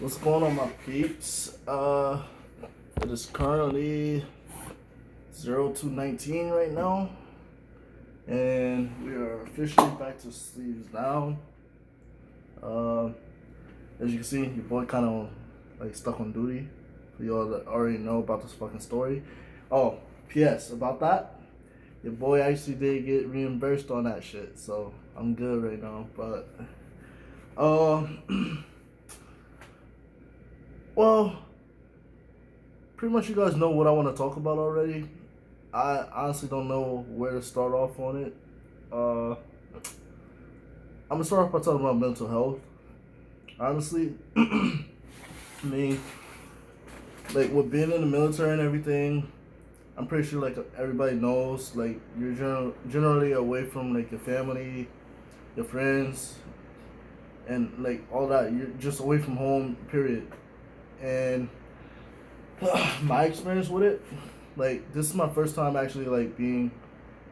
What's going on, my peeps? It is currently 0219 right now, and we are officially back to sleeves down. Uh, as you can see, your boy kind of like stuck on duty. For y'all that already know about this fucking story. Oh, P.S. about that, your boy actually did get reimbursed on that shit, so I'm good right now. But uh, well, pretty much you guys know what I want to talk about already. I honestly don't know where to start off on it. I'm gonna start off by talking about mental health. Honestly, I mean, like with being in the military and everything, I'm pretty sure like everybody knows like you're generally away from like your family, your friends, and like all that. You're just away from home. Period. And my experience with it, like this is my first time actually like being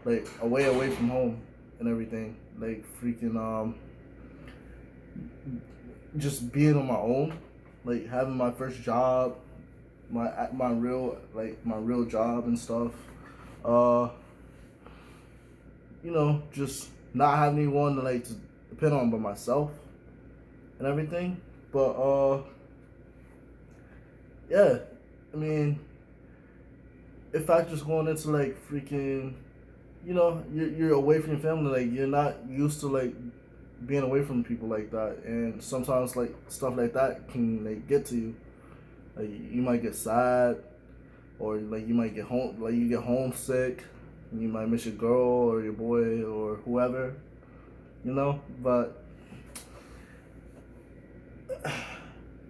like away from home and everything. Like freaking just being on my own, like having my first job, my real job and stuff. Uh, just not having anyone to depend on but myself and everything. But yeah, I mean, if factors going into like freaking, you're away from your family, like you're not used to like being away from people like that, and sometimes like stuff like that can like get to you. Like you might get sad, or like you might get home, like you get homesick, and you might miss your girl or your boy or whoever, But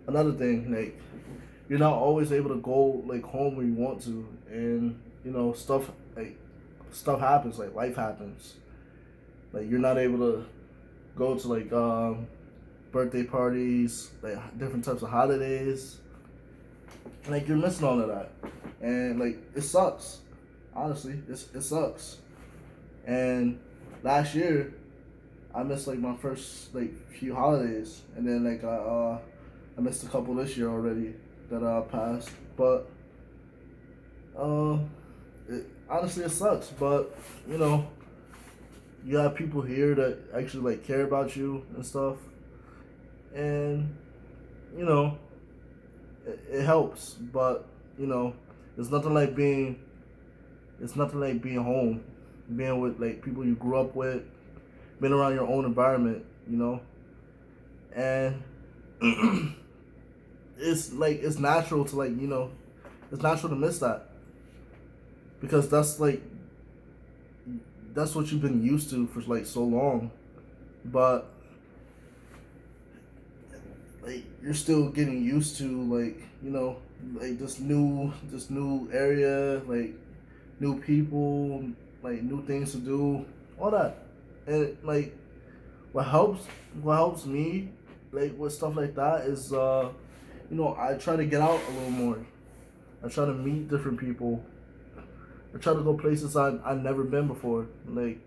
another thing, like you're not always able to go like home when you want to, and stuff happens, like life happens. Like you're not able to go to like birthday parties, like different types of holidays. Like you're missing all of that, and like it sucks. Honestly, it sucks. And last year, I missed like my first like few holidays, and then like I missed a couple this year already that passed. But uh, honestly, it sucks. But you know, you have people here that actually like care about you and stuff, and you know, it helps. But you know, it's nothing like being it's nothing like being home, being with like people you grew up with, being around your own environment, and it's natural to it's natural to miss that because that's what you've been used to for like so long, but like you're still getting used to like this new area, like new people, like new things to do, all that, and like what helps what helps me like with stuff like that is I try to get out a little more. I try to meet different people. I try to go places I've never been before. Like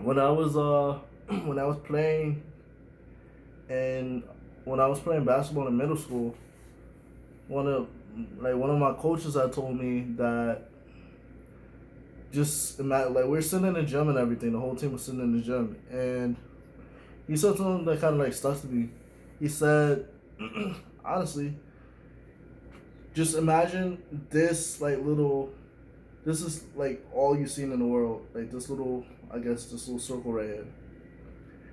when I was when I was playing and when I was playing basketball in middle school, one of my coaches had told me that just imagine like we're sitting in the gym and everything. The whole team was sitting in the gym, and he said something that kind of like stuck to me. He said, honestly, just imagine this like little. This is like all you've seen in the world. Like this little, I guess, this little circle right here,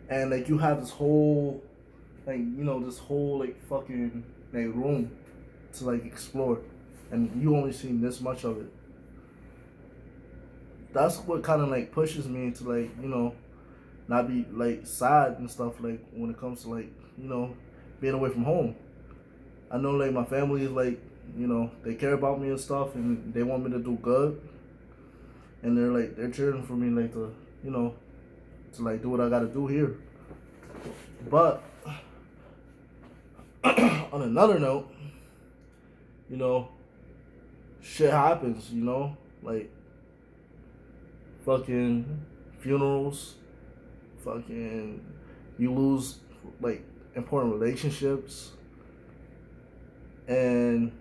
and like you have this whole, this whole like fucking like room to like explore, and you only seen this much of it. That's what kind of like pushes me to not be like sad and stuff like when it comes to being away from home. I know like my family is like they care about me and stuff, and they want me to do good, and they're cheering for me like to like do what I got to do here. But on another note, you know, shit happens. Like fucking funerals, fucking you lose like important relationships, and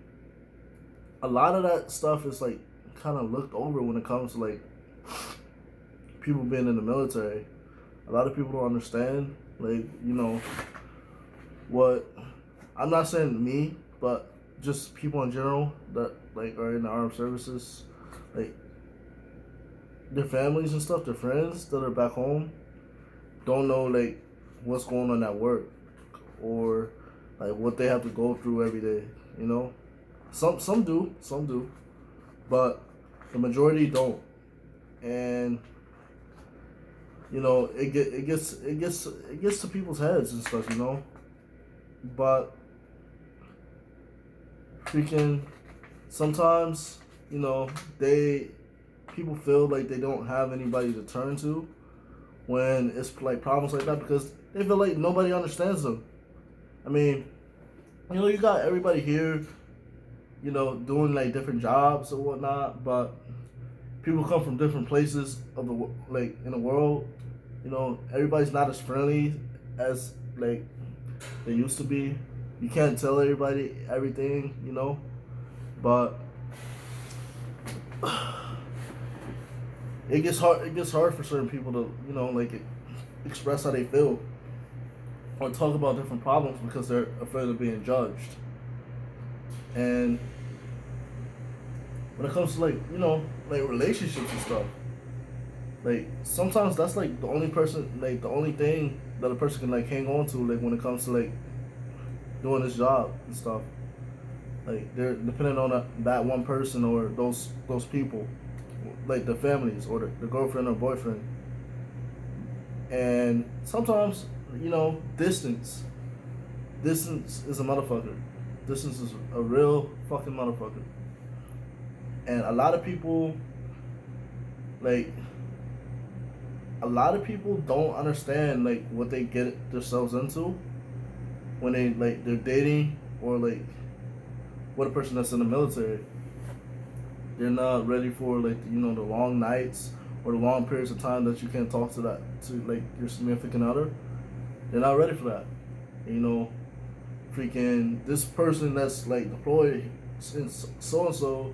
a lot of that stuff is like kind of looked over when it comes to like people being in the military. A lot of people don't understand, like, what, I'm not saying me, but just people in general that like are in the armed services, like their families and stuff, their friends that are back home don't know like what's going on at work, or like what they have to go through every day. Some do, but the majority don't, and it gets to people's heads and stuff. But freaking sometimes they people feel like they don't have anybody to turn to when it's like problems like that, because they feel like nobody understands them. I mean, you got everybody here, doing like different jobs or whatnot, but people come from different places of the like in the world. Everybody's not as friendly as like they used to be. You can't tell everybody everything, but it gets hard. It gets hard for certain people to like express how they feel or talk about different problems because they're afraid of being judged. And when it comes to like relationships and stuff, like sometimes that's like the only thing that a person can like hang on to, like when it comes to like doing this job and stuff. Like they're dependent on that one person or those people, like the families or the girlfriend or boyfriend. And sometimes distance is a motherfucker. Distance is a real fucking motherfucker. And a lot of people don't understand like what they get themselves into when they're dating, or like what a person that's in the military. They're not ready for like the long nights or the long periods of time that you can't talk to like your significant other. They're not ready for that. Freaking this person that's like deployed in so and so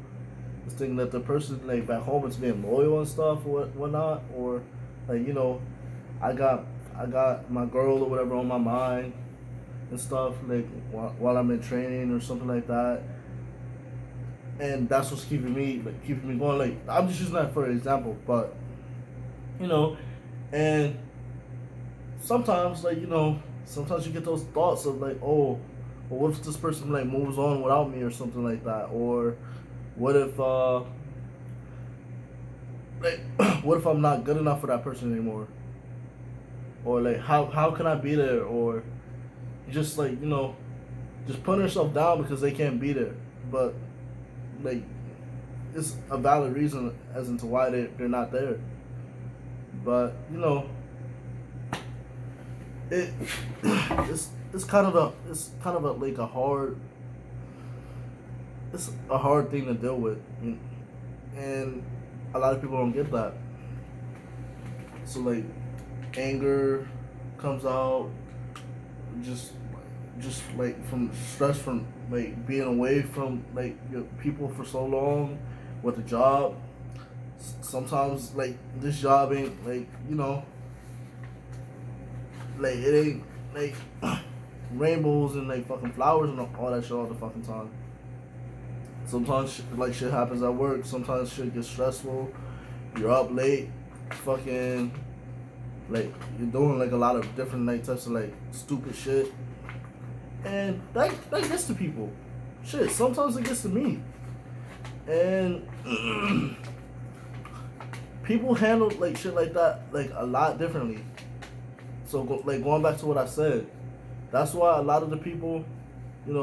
is thinking that the person like back home is being loyal and stuff or whatnot, or like I got my girl or whatever on my mind and stuff, like while I'm in training or something like that, and that's what's keeping me going. Like I'm just using that for an example, but and sometimes sometimes you get those thoughts of like, oh, well, what if this person like moves on without me or something like that, or what if like what if I'm not good enough for that person anymore, or like how can I be there, or just like just putting yourself down because they can't be there, but like it's a valid reason as into why they're not there. But it it's kind of a like a hard it's a hard thing to deal with, and a lot of people don't get that. So like anger comes out just like from stress from like being away from like your people for so long with the job. Sometimes like this job ain't like like it ain't like rainbows and like fucking flowers and all that shit all the fucking time. Sometimes like shit happens at work. Sometimes shit gets stressful. You're up late, fucking like you're doing like a lot of different like types of like stupid shit, and that gets to people. Shit, sometimes it gets to me, and people handle like shit like that like a lot differently. So like going back to what I said, that's why a lot of the people, they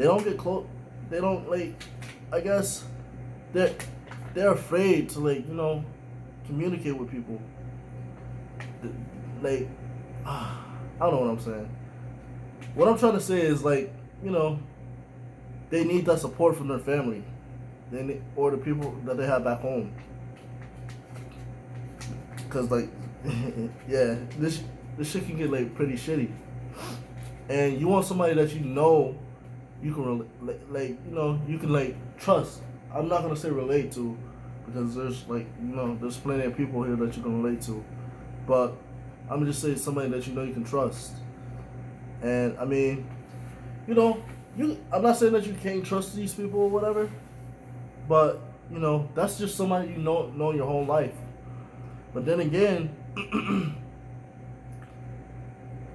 don't get close. They don't like. I guess they're afraid to like communicate with people. Like I don't know what I'm saying. What I'm trying to say is like they need that support from their family, or the people that they have back home. Cause like yeah, this shit can get like pretty shitty. and you want somebody that you know you can you can like trust. I'm not gonna say relate to, because there's there's plenty of people here that you can relate to, but I'm gonna just say somebody that you know you can trust. And I mean, you know, I'm not saying that you can't trust these people or whatever, but that's just somebody you know your whole life. But then again,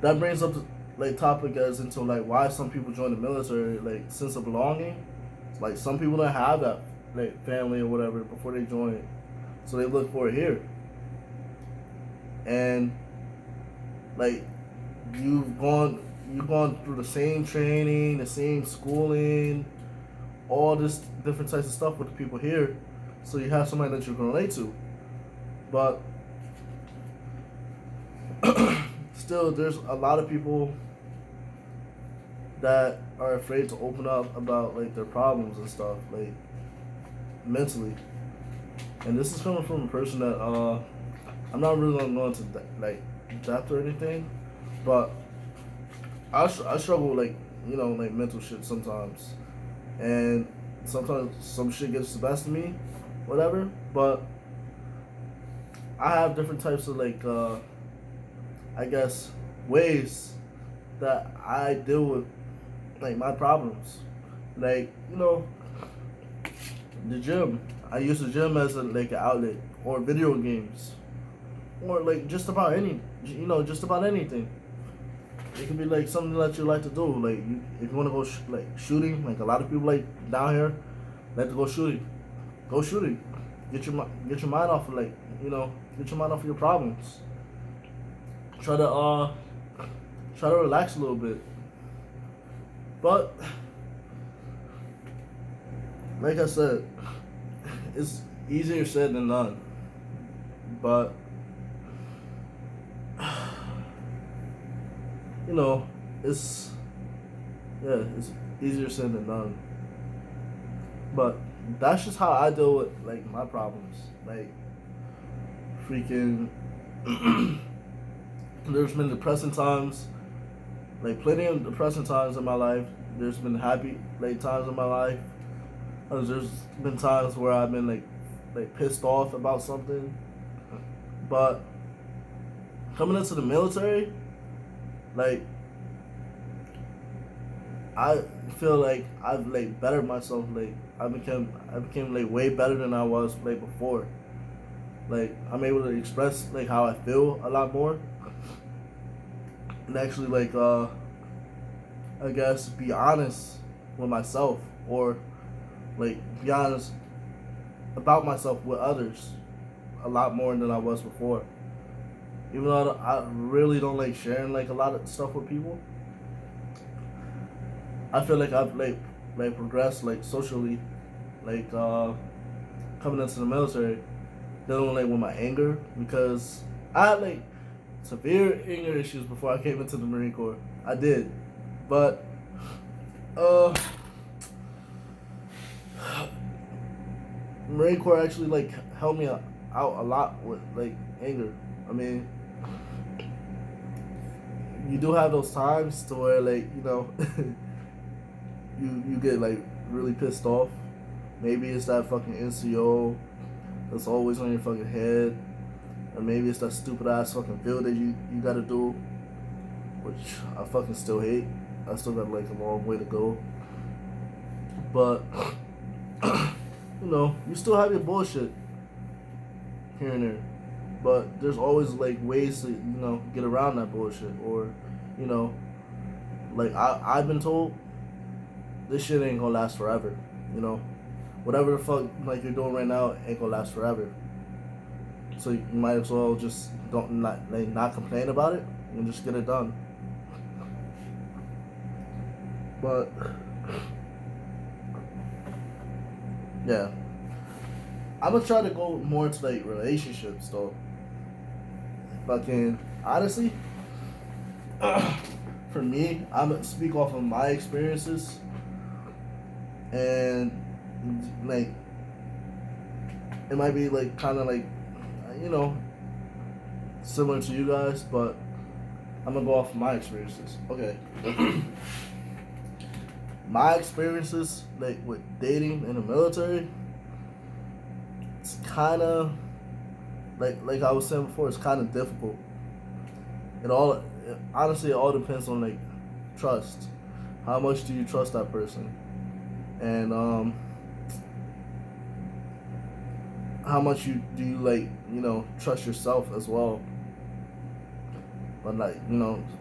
that brings up the topic as into like why some people join the military, like sense of belonging. Like some people don't have that like family or whatever before they join it, so they look for it here. And like you've gone through the same training, the same schooling, all this different types of stuff with the people here, so you have somebody that you can relate to. But still, there's a lot of people that are afraid to open up about like their problems and stuff, like mentally. And this is coming from a person that I'm not really gonna go into like depth or anything, but I struggle with like mental shit sometimes, and sometimes some shit gets the best of me, whatever. But I have different types of like I guess ways that I deal with like my problems. Like the gym. I use the gym as like an outlet, or video games, or like just about just about anything. It can be like something that you like to do. Like if you want to go like shooting, like a lot of people like down here like to go shooting. Go shooting. Get your mind off of get your mind off of your problems. Try to relax a little bit. But like I said, it's easier said than done. But it's it's easier said than done. But that's just how I deal with like my problems. Like freaking there's been depressing times, like plenty of depressing times in my life. There's been happy like times in my life. There's been times where I've been like pissed off about something. But coming into the military, like I feel like I've like bettered myself. Like I became like way better than I was like before. Like I'm able to express like how I feel a lot more, and actually like I guess be honest with myself, or like be honest about myself with others a lot more than I was before. Even though I really don't like sharing like a lot of stuff with people, I feel like I've like progressed like socially, like coming into the military, dealing with my anger, because I had like severe anger issues before I came into the Marine Corps. I did, but Marine Corps actually like helped me out a lot with like anger. I mean, you do have those times to where like you get like really pissed off. Maybe it's that fucking NCO that's always on your fucking head, or maybe it's that stupid ass fucking field that you gotta do, which I fucking still hate. I still got like a long way to go, but you still have your bullshit here and there, but there's always like ways to get around that bullshit, or like I've been told this shit ain't gonna last forever. Whatever the fuck like you're doing right now ain't gonna last forever. So you might as well just not complain about it and just get it done. But yeah, I'm gonna try to go more into like relationships though. Fucking honestly, for me, I'm gonna speak off of my experiences, and like it might be like kind of like similar to you guys, but I'm gonna go off of my experiences. Okay. My experiences like with dating in the military, it's kind of like I was saying before, it's kind of difficult. Honestly, it all depends on like trust. How much do you trust that person, and how much do you like trust yourself as well. But like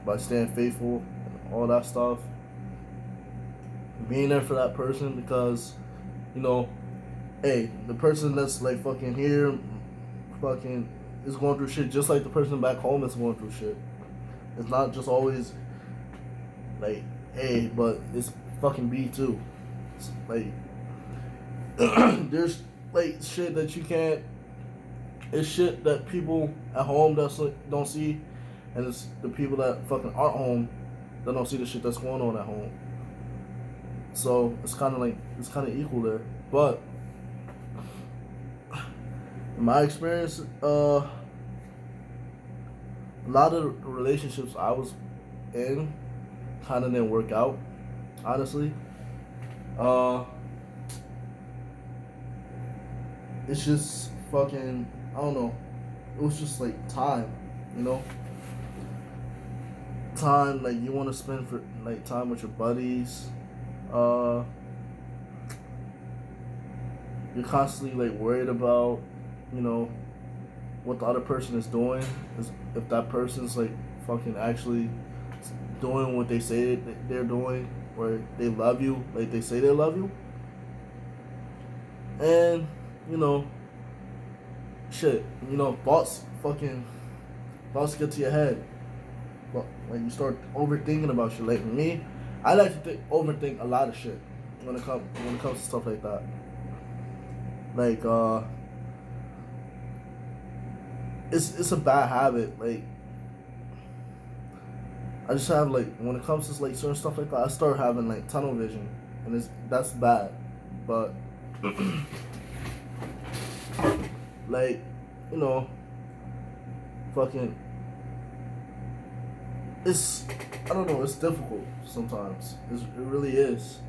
by staying faithful, and all that stuff, being there for that person because you know hey, the person that's like fucking here, fucking is going through shit just like the person back home is going through shit. It's not just always like A, but it's fucking B too. It's like there's like shit that you can't. It's shit that people at home don't see, and it's the people that fucking aren't home that don't see the shit that's going on at home. So it's kind of equal there, but in my experience, a lot of the relationships I was in kind of didn't work out, honestly. It's just fucking, I don't know. It was just like time, you know? Time, like you want to spend for like time with your buddies. You're constantly like worried about, you know, what the other person is doing. If that person's like fucking actually doing what they say they're doing, or they love you like they say they love you. And shit, thoughts get to your head. But like you start overthinking about shit. Like me, I like to overthink a lot of shit when it comes to stuff like that. Like it's a bad habit. Like I just have like when it comes to like certain stuff like that, I start having like tunnel vision, and that's bad. But like fucking it's I don't know, it's difficult sometimes. It really is,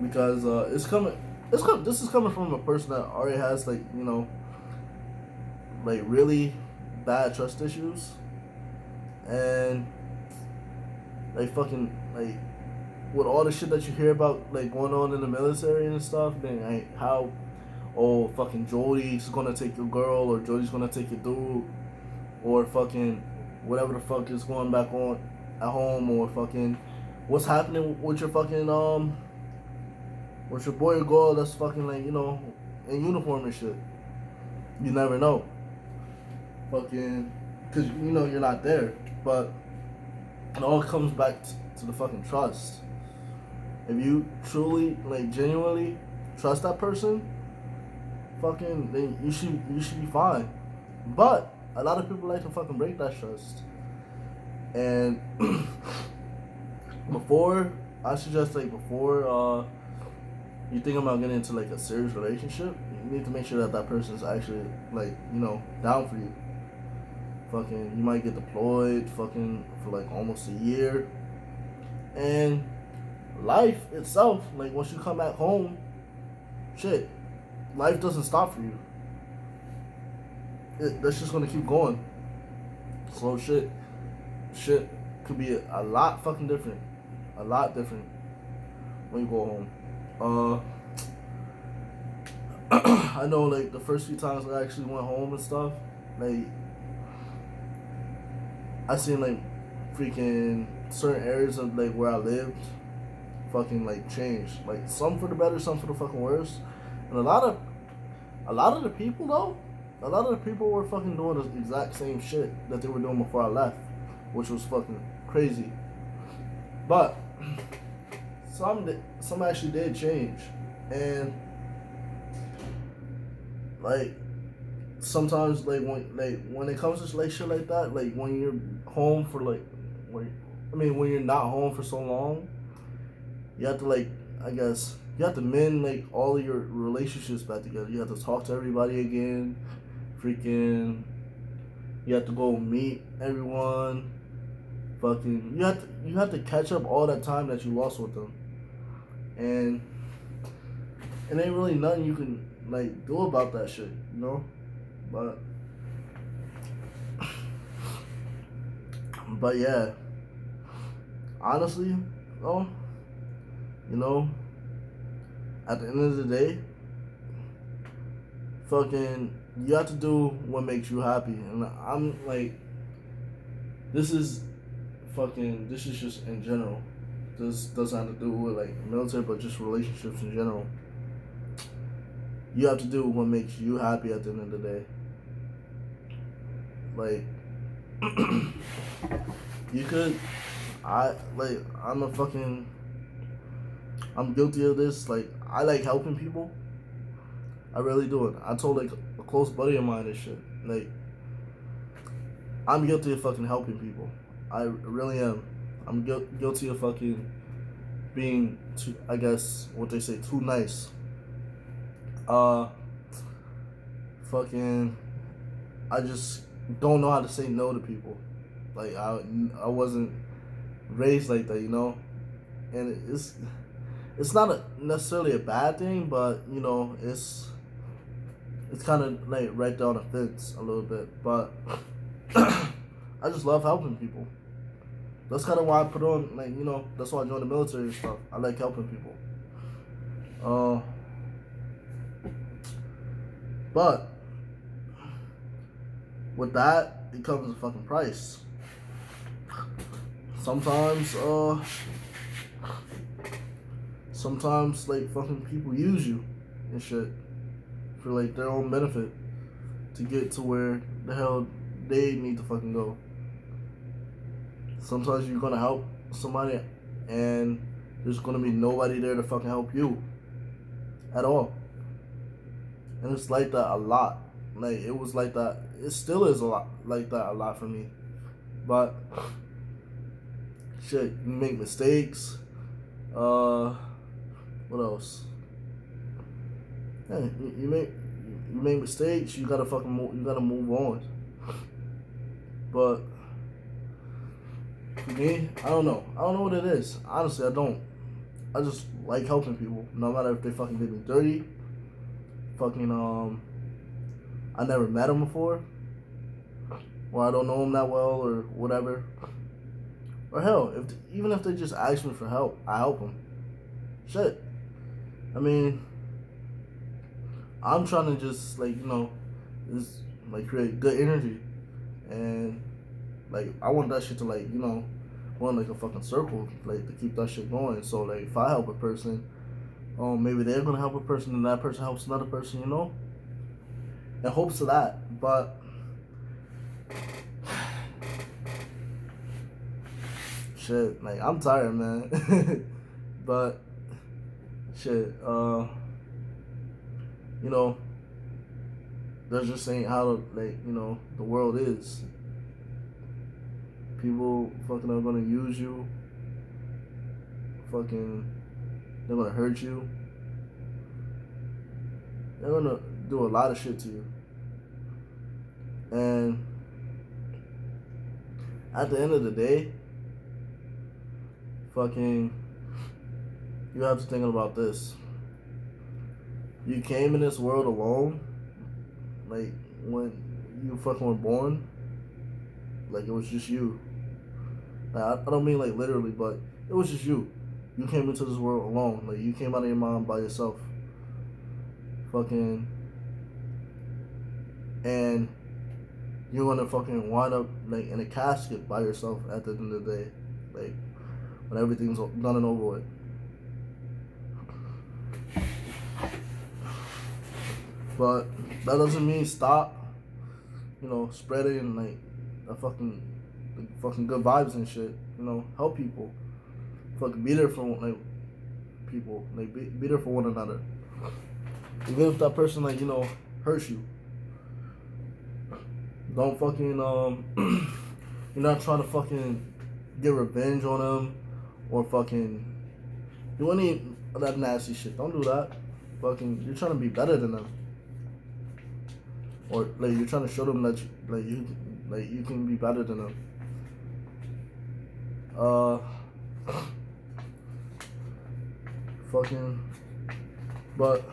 because this is coming from a person that already has like like really bad trust issues, and like fucking like with all the shit that you hear about like going on in the military and stuff, then like how fucking Jody's gonna take your girl, or Jody's gonna take your dude, or fucking whatever the fuck is going back on at home, or fucking what's happening with your fucking with your boy or girl that's fucking like in uniform and shit. You never know. Fucking, cause you're not there, but it all comes back to the fucking trust. If you truly like genuinely trust that person, fucking then you should be fine. But a lot of people like to fucking break that trust. And before you think about getting into like a serious relationship, you need to make sure that person's actually like down for you. Fucking, you might get deployed fucking for like almost a year, and life itself, like once you come back home, shit, life doesn't stop for you. That's just gonna keep going. So shit could be a lot fucking different, a lot different when you go home. I know like the first few times I actually went home and stuff, like I seen like freaking certain areas of like where I lived fucking like change, like some for the better, some for the fucking worse. And a lot of the people though, a lot of the people were fucking doing the exact same shit that they were doing before I left, which was fucking crazy. But some actually did change, and like sometimes like when it comes to like shit like that, like when you're home for like when you're not home for so long, you have to like I guess you have to mend like all of your relationships back together. You have to talk to everybody again, freaking You have to go meet everyone. Fucking, you have to catch up all that time that you lost with them, and it ain't really nothing you can like do about that shit, you know. But yeah, honestly, though, you know, at the end of the day, fucking, you have to do what makes you happy, and I'm like, this is this is just in general. This doesn't have to do with like military, but just relationships in general. You have to do what makes you happy at the end of the day. Like, you could, I'm guilty of this. Like, I like helping people. I really do it. I told like a close buddy of mine this shit. Like, I'm guilty of fucking helping people. I really am. I'm guilty of fucking being too, I guess what they say, too nice. Fucking, I just don't know how to say no to people. Like, I wasn't raised like that, you know, and it's not necessarily a bad thing, but you know, it's kind of like right down the fence a little bit. But I just love helping people. That's kind of why I put on, like, you know, that's why I joined the military and stuff. I like helping people. But with that, it comes a fucking price. Sometimes like fucking people use you and shit for like their own benefit to get to where the hell they need to fucking go. Sometimes you're gonna help somebody and there's gonna be nobody there to fucking help you at all. And it's like that a lot. Like, it was like that. It still is a lot like that a lot for me. But shit, you make mistakes. What else? Yeah, you make mistakes. You gotta fucking you gotta move on. But for me, I don't know what it is. Honestly, I don't. I just like helping people, no matter if they fucking did me dirty. Fucking I never met them before, or I don't know them that well, or whatever. Or hell, even if they just ask me for help, I help them. Shit. I mean, I'm trying to just like, you know, just like create good energy, and like I want that shit to like, you know, run like a fucking circle, like to keep that shit going. So like if I help a person, maybe they're gonna help a person, and that person helps another person, you know, in hopes of that. But shit, like I'm tired, man. But shit, you know, that's just ain't how like, you know, the world is. People fucking are gonna use you. Fucking, they're gonna hurt you. They're gonna do a lot of shit to you. And at the end of the day, fucking, you have to think about this. You came in this world alone, like when you fucking were born, like it was just you. Like, I don't mean like literally, but it was just you. You came into this world alone. Like, you came out of your mom by yourself. Fucking, and you're gonna fucking wind up like in a casket by yourself at the end of the day, like when everything's done and over with. But that doesn't mean stop, you know, spreading like the fucking good vibes and shit. You know, help people. Fucking be there for like people. Like be there for one another. Even if that person, like, you know, hurts you. Don't fucking you're not trying to fucking get revenge on them or fucking do any of that nasty shit. Don't do that. Fucking, you're trying to be better than them. Or like you're trying to show them that Like, you can be better than them. Uh, fucking, but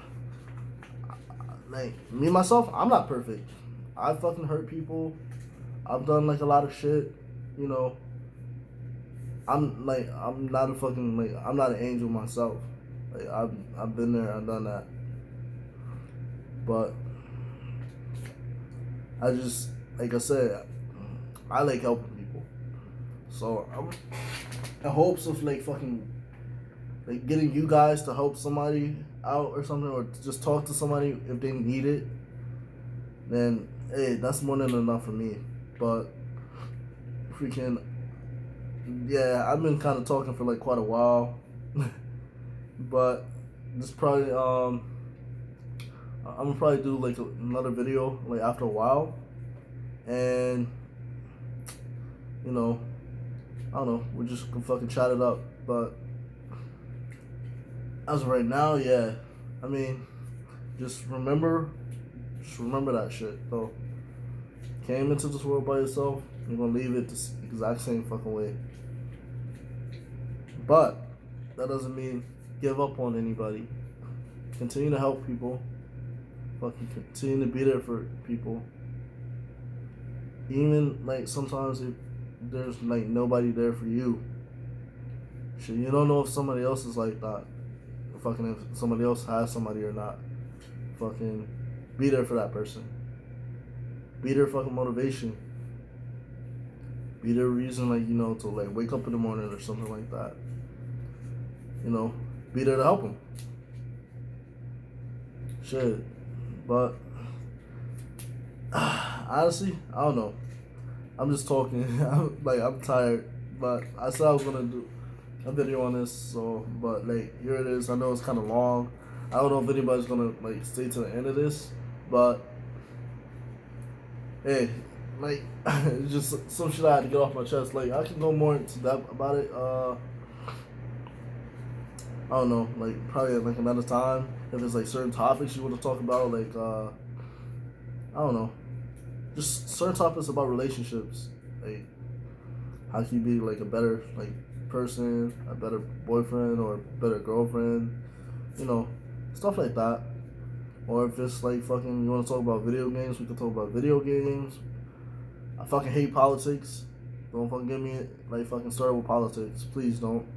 like me myself, I'm not perfect. I fucking hurt people. I've done like a lot of shit, you know. I'm not a fucking I'm not an angel myself. Like I've been there, I've done that. But I just, like I said, I like helping people. So I'm in hopes of like fucking like getting you guys to help somebody out or something, or to just talk to somebody if they need it. Then hey, that's more than enough for me. But freaking yeah, I've been kind of talking for like quite a while. But this probably I'm gonna probably do like another video like after a while, and you know, I don't know, we're just gonna fucking chat it up. But as of right now, yeah, I mean, just remember that shit though. Came into this world by yourself, you're gonna leave it the exact same fucking way. But that doesn't mean give up on anybody. Continue to help people. Fucking continue to be there for people. Even like sometimes if there's like nobody there for you. Shit, you don't know if somebody else is like that. Fucking if somebody else has somebody or not. Fucking be there for that person. Be their fucking motivation. Be their reason, like, you know, to like wake up in the morning or something like that. You know, be there to help them. Shit. But honestly, I don't know. I'm just talking. I'm tired. But I said I was gonna do a video on this, so but like here it is. I know it's kinda long. I don't know if anybody's gonna like stay to the end of this, but hey, like it's just some shit I had to get off my chest. Like I can go more into depth about it. I don't know, like probably like another time. If it's like certain topics you want to talk about, like I don't know, just certain topics about relationships, like how can you be like a better like person, a better boyfriend or a better girlfriend, you know, stuff like that. Or if it's like fucking you want to talk about video games, we can talk about video games. I fucking hate politics. Don't fucking get me like fucking started with politics, please don't.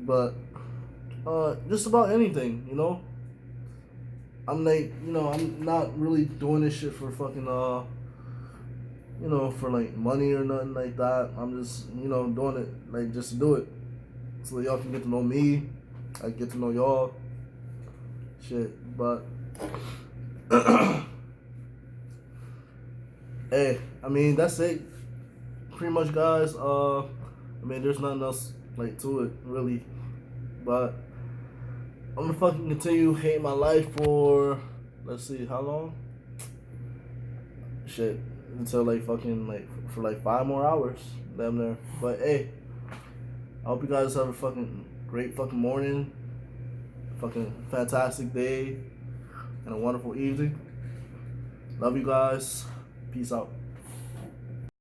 But just about anything, you know. I'm like, you know, I'm not really doing this shit for fucking you know, for like money or nothing like that. I'm just, you know, doing it like just to do it, so y'all can get to know me. I get to know y'all. Shit, but hey, I mean that's it, pretty much, guys. I mean there's nothing else like to it really, but I'm gonna fucking continue hating my life for, let's see, how long? Shit, until like fucking like for like 5 more hours, damn near. But hey, I hope you guys have a fucking great fucking morning, fucking fantastic day, and a wonderful evening. Love you guys. Peace out.